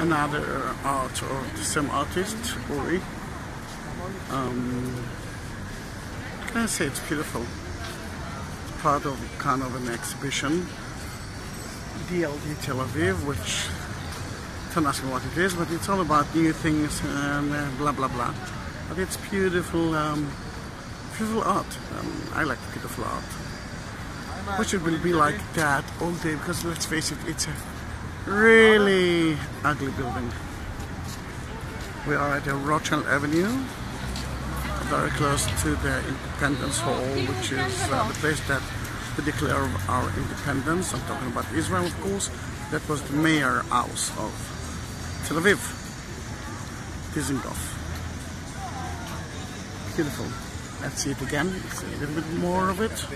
another art of the same artist, Uri. Can I say it's beautiful? It's part of kind of an exhibition, DLD Tel Aviv, which don't ask me what it is, but it's all about new things and blah blah blah. But it's beautiful, beautiful art. I like beautiful art. Which it will be like that all day, because let's face it, it's a really ugly building. We are at Rothschild Avenue, very close to the Independence Hall, which is the place that we declare our independence. I'm talking about Israel, of course. That was the mayor house of Tel Aviv, Dizengoff. Beautiful. Let's see it again. See a little bit more of it.